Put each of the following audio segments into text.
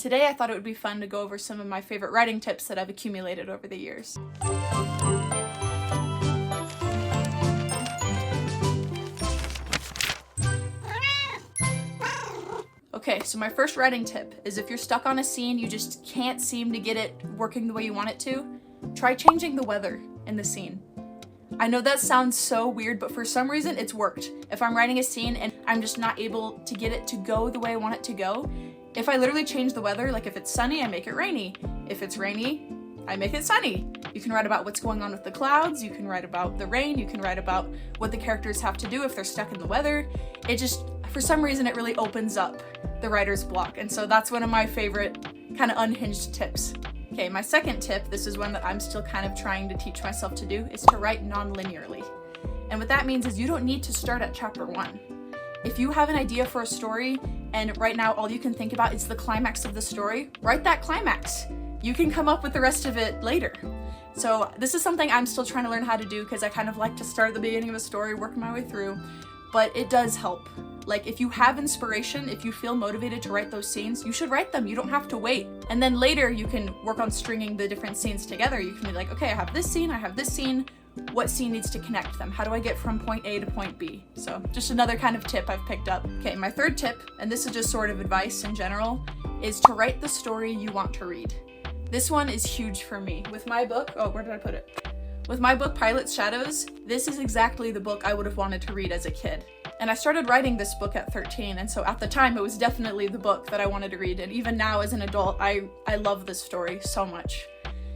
today I thought it would be fun to go over some of my favorite writing tips that I've accumulated over the years. Okay, so my first writing tip is if you're stuck on a scene, you just can't seem to get it working the way you want it to, try changing the weather in the scene. I know that sounds so weird, but for some reason it's worked. If I'm writing a scene and I'm just not able to get it to go the way I want it to go, if I literally change the weather, like if it's sunny, I make it rainy. If it's rainy, I make it sunny. You can write about what's going on with the clouds, you can write about the rain, you can write about what the characters have to do if they're stuck in the weather. It just, for some reason, it really opens up the writer's block. And so that's one of my favorite kind of unhinged tips. Okay, my second tip, this is one that I'm still kind of trying to teach myself to do, is to write non-linearly. And what that means is you don't need to start at chapter 1. If you have an idea for a story and right now all you can think about is the climax of the story, write that climax. You can come up with the rest of it later. So this is something I'm still trying to learn how to do because I kind of like to start at the beginning of a story, work my way through, but it does help. Like if you have inspiration, if you feel motivated to write those scenes, you should write them. You don't have to wait. And then later you can work on stringing the different scenes together. You can be like, okay, I have this scene, I have this scene. What scene needs to connect them? How do I get from point A to point B? So just another kind of tip I've picked up. Okay, my third tip, and this is just sort of advice in general, is to write the story you want to read. This one is huge for me. With my book, oh, where did I put it? With my book, Pilot's Shadows, this is exactly the book I would have wanted to read as a kid. And I started writing this book at 13, and so at the time it was definitely the book that I wanted to read, and even now as an adult, I love this story so much.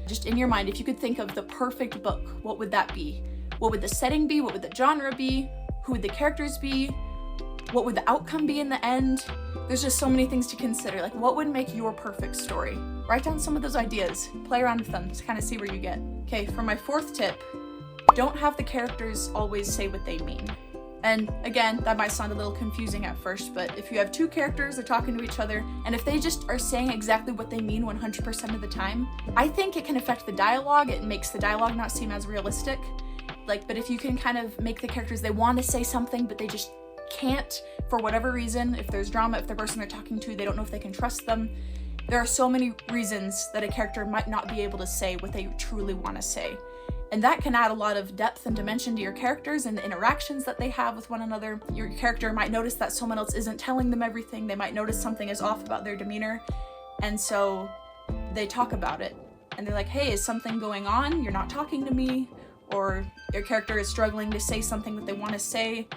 Just in your mind, if you could think of the perfect book, what would that be? What would the setting be? What would the genre be? Who would the characters be? What would the outcome be in the end? There's just so many things to consider, like what would make your perfect story? Write down some of those ideas, play around with them to kind of see where you get. Okay, for my fourth tip, don't have the characters always say what they mean. And again, that might sound a little confusing at first, but if you have two characters, they're talking to each other, and if they just are saying exactly what they mean 100% of the time, I think it can affect the dialogue. It makes the dialogue not seem as realistic. But if you can kind of make the characters, they want to say something, but they just can't for whatever reason, if there's drama, if the person they're talking to, they don't know if they can trust them. There are so many reasons that a character might not be able to say what they truly want to say. And that can add a lot of depth and dimension to your characters and the interactions that they have with one another. Your character might notice that someone else isn't telling them everything. They might notice something is off about their demeanor. And so they talk about it. And they're like, hey, is something going on? You're not talking to me. Or your character is struggling to say something that they want to say.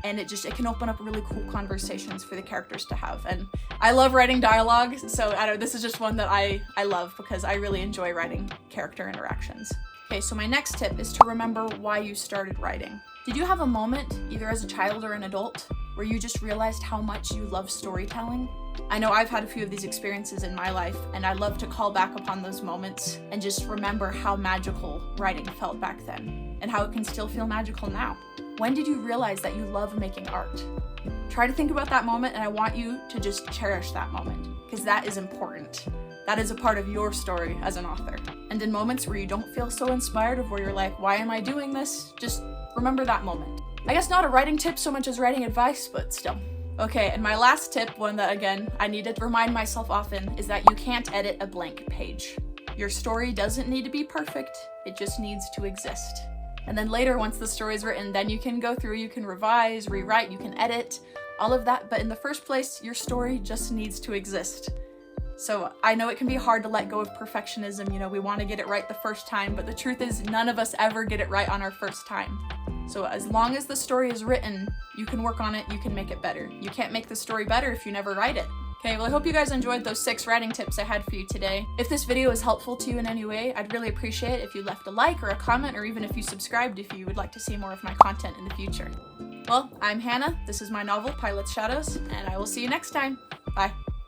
And it can open up really cool conversations for the characters to have. And I love writing dialogue, so this is just one that I love because I really enjoy writing character interactions. Okay, so my next tip is to remember why you started writing. Did you have a moment, either as a child or an adult, where you just realized how much you love storytelling? I know I've had a few of these experiences in my life, and I love to call back upon those moments and just remember how magical writing felt back then, and how it can still feel magical now. When did you realize that you love making art? Try to think about that moment, and I want you to just cherish that moment, because that is important. That is a part of your story as an author. And in moments where you don't feel so inspired, or where you're like, why am I doing this? Just remember that moment. I guess not a writing tip so much as writing advice, but still. Okay, and my last tip, one that again, I need to remind myself often, is that you can't edit a blank page. Your story doesn't need to be perfect, it just needs to exist. And then later, once the story is written, then you can go through, you can revise, rewrite, you can edit, all of that, but in the first place, your story just needs to exist. So I know it can be hard to let go of perfectionism, we want to get it right the first time, but the truth is none of us ever get it right on our first time. So as long as the story is written, you can work on it, you can make it better. You can't make the story better if you never write it. Okay, well I hope you guys enjoyed those 6 writing tips I had for you today. If this video is helpful to you in any way, I'd really appreciate it if you left a like or a comment, or even if you subscribed if you would like to see more of my content in the future. Well, I'm Hannah, this is my novel, Pilot's Shadows, and I will see you next time. Bye.